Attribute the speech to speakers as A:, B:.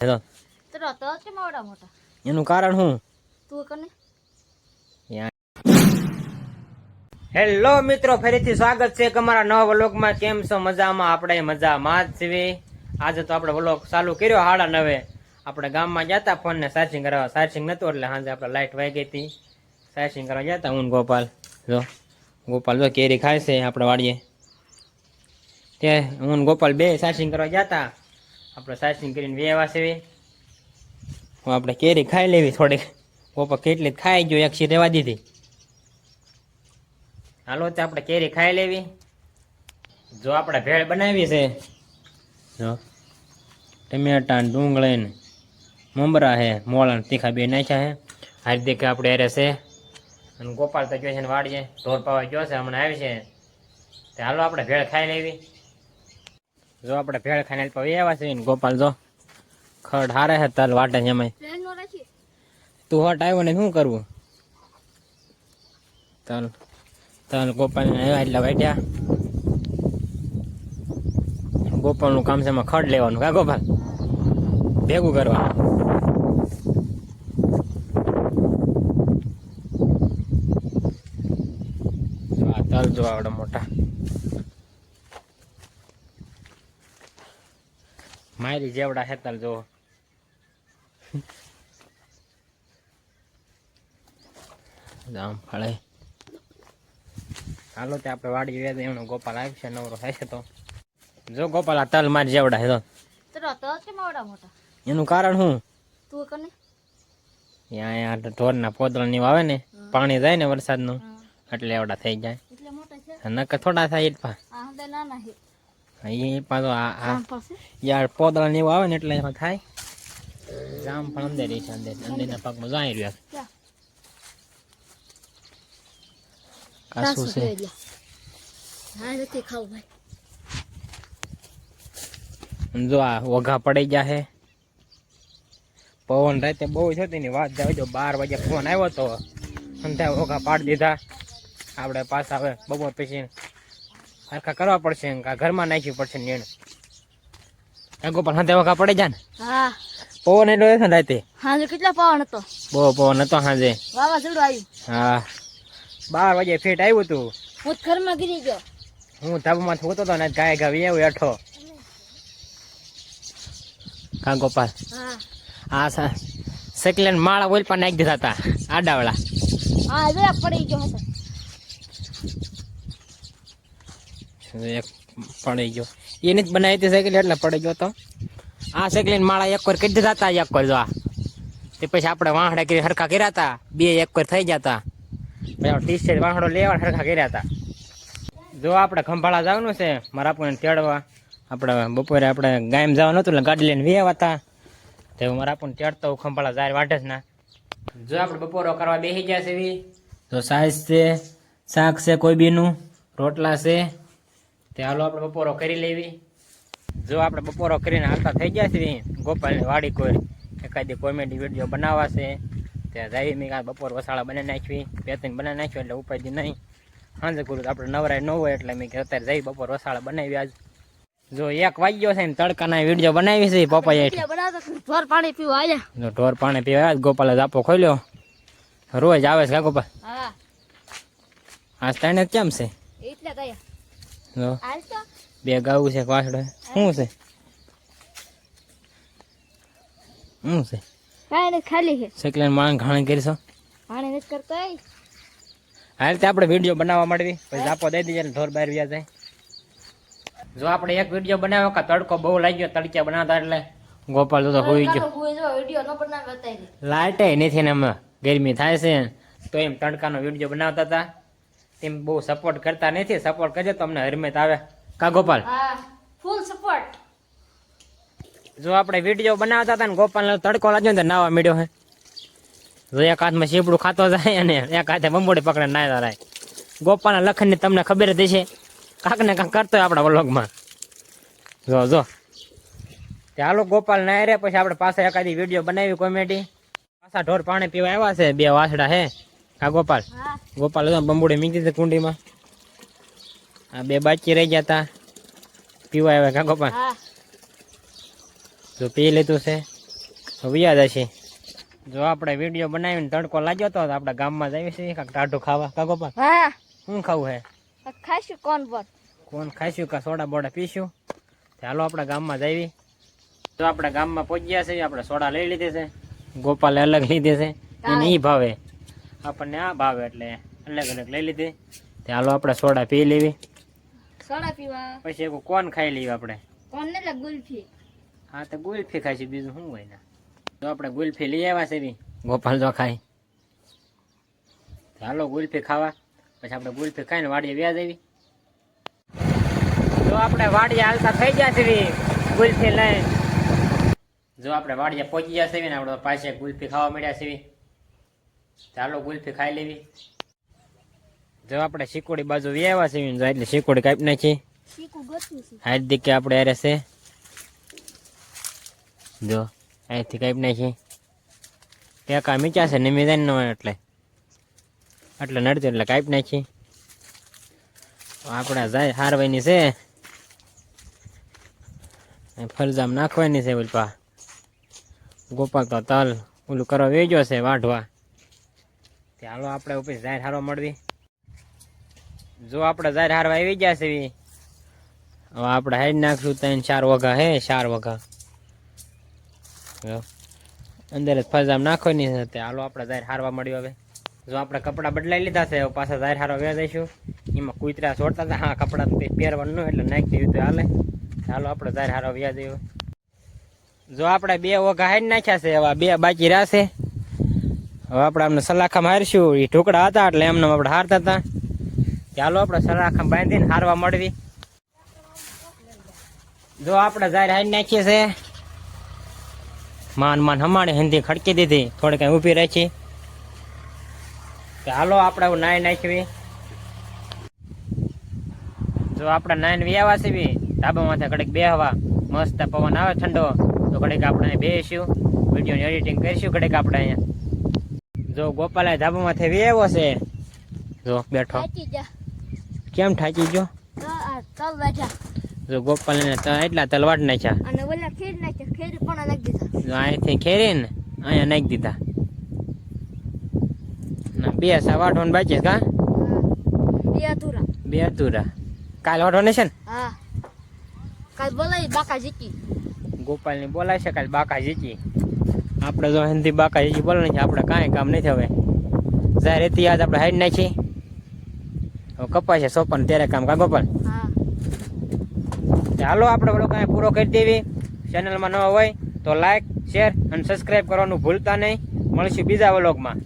A: એનું કારણ શું? હેલો મિત્રો, ફરીથી સ્વાગત છે અમારા નવા વ્લોગમાં. કેમ છો? મજામાં? આપણે મજામાં જ છીએ. આજે તો આપણે વ્લોગ ચાલુ કર્યો 9:30. આપણે ગામમાં જતા ફોન ને ચાર્જિંગ કરાવવા. ચાર્જિંગ નતું એટલે સાંજે આપણે લાઈટ વાઈ ગઈ હતી. ચાર્જિંગ કરવા જતા હું ગોપાલ જો કેરી ખાય છે આપણે વાડીએ. તે હું ગોપાલ બે ચાર્જિંગ કરવા જતા. આપણે ચાર્જિંગ કરીને વેવા છે. હું આપણે કેરી ખાઈ લેવી થોડીક. ગોપા કેટલી ખાઈ ગયો, એક સી રેવા દીધી. હાલો તો આપણે કેરી ખાઈ લેવી. જો આપણે ભેળ બનાવી છે, જો ટમેટા ડુંગળી ને મમરા હે, મોળા તીખા બે નાખ્યા હે. હારી કે આપણે અરે છે. અને ગોપાલ તો ગયો છે ને વાડીએ ઢોર પાવા ગયો છે, હમણાં આવી છે. તો હાલો આપણે ભેળ ખાઈ લેવી. જો આપણે ભેળ ખાઈને આવ્યા છે ને ગોપાલ જો ખડ હારે છે તલ વાટે છે એમાં. તું હટ આવ્યો ને શું કરવું? તલ ગોપાલ ને આવ્યા એટલે વાટ્યા. ગોપાલ નું કામ છે એમાં ખડ લેવાનું. કા ગોપાલ ભેગું કરવાનું. તલ જો આવડે મોટા મારી જેવડા હે તલ જો. જામ ફળે. હાલો તે આપણે વાડી વેદ એનો ગોપાલ આવશે નવરો થશે તો. જો ગોપાલ આ તલ મારી જેવડા હે તો. એનું કારણ શું? યાર ઢોરના પોદળા ની આવે ને, પાણી જાય ને વરસાદ નું એટલે એવડા થઈ જાય. નકર થોડા થાય એટલા. યાર પોદળા ને એવું આવે ને એટલે એમાં થાય. જામ પણ અંદર છે, અંદરના પાકમાં જાય રહ્યા. કાસુ છે. જો આ ઓઘા પડી ગયા હે. પવન રાતે બહુ છે તેની વાત જાવ. જો 12 વાગે ફોન આવ્યો તો અંધા ઓઘા પાડી દીધા. આપણે પાછા હવે બપોર પછી હરખા કરવા પડશે, ઘરમાં નાખવી પડશે નીણ. ગોપાલ હાથે ઓઘા પડી જાય ને. હા પવન એટલો છે ને રાતે. હાજે કેટલો પવન હતો? બહુ પવન હતો હાજે. વાવાઝોડું આવ્યું. હા 12 વાગે ફેટ આવ્યું તું. હું ઘરમાં ગીરી ગયો. હું ધાબામાં હોતો તો ને ગાય ગાવી આવ્યો હેઠો. કા ગોપાલ? હા સેકલેન માળા ઓલ પર નાખી દીધા હતા આડાવાળા. હા હવે પડી ગયો હતો. એક પડી ગયો એની જ બનાવી હતી સાયકલ એટલે પડી ગયો તો. આ સાયકલ માળા એક વાર કરી દીધા હતા. એક વાર જો તે પછી આપણે વાહડા કરી હરખા કર્યા હતા. બે એક વાર થઈ ગયા હતા. પછી ટી શર્ટ વાહડો લેવા હરખા કર્યા હતા. જો આપણે ખંભાળા જવાનું છે મારા આપણને તેડવા. આપણે બપોરે આપણે ગામ જવાનું હતું એટલે ગાડી લઈને વેવા હતા. તો મારા આપણને તેડતો ખંભાળા જાય વાઢે જ ના. જો આપણે બપોરો કરવા બેસી ગયા છે. તો સાઈઝ છે, શાક છે કોઈ બીનું, રોટલા છે. તે હાલો આપણે બપોરો કરી લેવી. જો આપણે બપોરો કરીને હાલતા થઈ ગયા છીએ ગોપાલની વાડી. કોઈ એકાદી કોમેડી વિડીયો બનાવવા છે ત્યાં જઈ મેં કાંઈ બપોર વસાળા બનાવી નાખવી. 2-3 બનાવી નાખ્યું એટલે ઉપાયથી નહીં. સાંજે કરું આપણે નવરાય ન હોય એટલે મેં અત્યારે જઈ બપોર વસાળા બનાવી. આજ જો 1 વાગ્યો છે ને તડકાના વિડીયો બનાવી છે પપ્પાએ. ઢોર પાણી પીવા આવ્યા. જો ઢોર પાણી પીવા આવ્યા. ગોપાલે જાપો ખોલ્યો. રોજ આવે છે કા ગોપાલ? હા આજ તાણે કેમ છે? એટલે ગયા જો આજ તો બે ગાવું છે વાસડો. શું છે? શું છે? કાંઈ નહીં ખાલી છે. સેકલેન માણ ઘાણી કરીશો? ઘાણી નથી કરતો. આ રીતે આપણે વિડીયો બનાવવા માંડવી. પછી જાપો દઈ દઈએ એટલે ઢોર બહાર વ્યા જાય. જો આપણે એક વિડીયો બનાવ્યો કે તડકો બહુ લાગ્યો તડક્યા બનાવતા એટલે ગોપાલ તો હોઈ ગયો. લાઈટ નથી ને એમાં ગરમી થાય છે તો એમ તડકાનો વિડીયો બનાવતા હતા. તેમ બહુ સપોર્ટ કરતા નથી. સપોર્ટ કરજો તો અમને હરમેત આવે કા ગોપાલ? Full support. જો આપણે વિડીયો બનાવતા હતા ને ગોપાલ તડકો લાગ્યો ને નાવા મળ્યો હે. જો એક હાથમાં શીપડું ખાતો જાય અને એક હાથે બંબોડી પકડે નાયતા થાય. ગોપાલના લખનની તમને ખબર જ છે. કાંક ને કાંક કરતો હોય આપણા વ્લોગમાં. જો ચાલો ગોપાલ ના રે પછી આપણે પાછા એકાદી વિડીયો બનાવી કોમેડી. પાછા ઢોર પાણી પીવા આવ્યા છે. 2 વાસડા હે કા ગોપાલ? ગોપાલ બંબુડી મીકી દીધી કુંડીમાં. આ 2 બાકી રહી ગયા હતા પીવા આવ્યા કા ગોપાલ? જો પી લીધું છે. વ્યાજ હશે. જો આપણે વિડીયો બનાવીને તડકો લાગ્યો તો આપણે ગામમાં જઈએ છીએ કાંઈક ટાઢું ખાવા. કા ગોપાલ?
B: હા
A: શું ખાવું હે?
B: ખાઈશું કોણ પર
A: કોણ ખાઈશું કા સોડા બોડા પીશું? ચાલો આપણે ગામમાં જઈએ. તો આપણે ગામમાં પહોંચી ગયા છે. આપણે સોડા લઈ લીધી છે. ગોપાલે અલગ લીધી છે. એને ઈ ભાવે, આપણને આ ભાવે, એટલે અલગ અલગ લઈ લીધી. ચાલો આપણે સોડા પી લેવી.
B: સોડા પીવા
A: પછી એક કોણ ખાઈ લઈએ આપણે.
B: કોણ ને ગુલ્ફી.
A: હા તો ગુલ્ફી ખાઈશું, બીજું શું હોય ને. તો આપણે ગુલ્ફી લઈ આવ્યા છે બી. ગોપાલ જો ખાય. ચાલો ગુલ્ફી ખાવા. પછી આપણે ગુલ્ફી ખાઈને વાડીએ વ્યાજ આવી. જો આપણે વાડીએ હાલતા થઈ ગયા છે ગુલ્ફી લઈ. જો આપણે વાડીએ પહોંચી ગયા છે ને આપણે પાસે ગુલ્ફી ખાવા મળ્યા છે. ચાલો ગુલ્ફી ખાઈ લેવી. જો આપણે શીકોડી બાજુ વ્યાવા છે એટલે શીકોડી કાપી નાખી. હાર્દિક કે આપણે અરે છે. જો અહીંથી કાપી નાખી. ટેકા મીચા છે ને મેદાન નો એટલે નડતી એટલે કાપી નાખી. આપણે જાય હારવાની છે, ફરજામ નાખવાની છે. ઓલપા ગોપાલ તો તલ ઓલું કરવા વેજો છે વાઢવા. ચાલો આપણે ઉપર જાહેર હારવા મળવી. જો આપણે જાહેર હારવા આવી ગયા છે. હવે આપણે હાઈડ નાખશું 3-4 વગા હે 4 વગા અંદર જ ફરજામ નાખવાની છે. હાલો આપણે જાહેર હારવા મળ્યું. હવે જો આપણે કપડાં બદલાઈ લીધા છે, પાછા જાહેર હારવા વ્યા જઈશું. એમાં કૂતરા છોડતા હતા. હા, કપડાં પહેરવાનું એટલે નાખી દીધું તો હાલે. ચાલો આપણે જાહેર હારવા વ્યા જઈએ. જો આપણે 2 વગા હાઈડ નાખ્યા છે, હવે 2 બાકી રહેશે. હવે આપણે આમને સલાખામાં હારશું. એ ટુકડા હતા એટલે એમને આપણે હારતા હતા. ચાલો આપણે સલાખામાં બાંધીને હારવા મળવી. જો આપણે જાહેર હાઈડ નાખીએ છે. માન હમાણી હિન્દી ખડકી દીધી, થોડી કઈ ઊભી રાખી. હાલો આપણે નાઈ નાખવી. જો આપણે નાઈન વ્યાવા છે ધાબા માથે ઘડીક બેહવા. મસ્ત પવન આવે ઠંડો તો ઘડીક આપણે બેસીશું, વિડીયોની એડિટિંગ કરીશું ઘડીક આપણે અહીંયા. જો ગોપાલે ધાબા માથે વ્યાવો છે. જો બેઠો. કેમ થાકી ગયો? જો ગોપાલને એટલા તલવાટ નાખ્યા
B: અને ઓલા ખેર નાખ્યા. ખેર પણ નાખી દીધા.
A: જો અહીંથી ખેરીને અહીંયા નાખી દીધા. ના 2 વાઢવાનું બાકી છે. કા 2 અધૂરા. કાલ વાઢવાનું છે ને?
B: હા, કાલ બોલાવી બાકા જીતી.
A: ગોપાલની બોલાય છે કાલ બાકા જીતી. આપણે જો હિન્દી બાકા જીતી બોલાય છે, આપણે કાંઈ કામ નથી. હવે જાહેર હતી આજ આપણે હાઈડ નાખી. હવે કપાય છે સોપન ત્યારે કામ. કા ગોપાલ?
B: હા.
A: હાલો આપણે બધું કાંઈ પૂરો કરી દેવી. ચેનલમાં નવા હોય તો લાઈક, શેર અને સબસ્ક્રાઈબ કરવાનું ભૂલતા નહીં. મળશું બીજા વ્લોગમાં.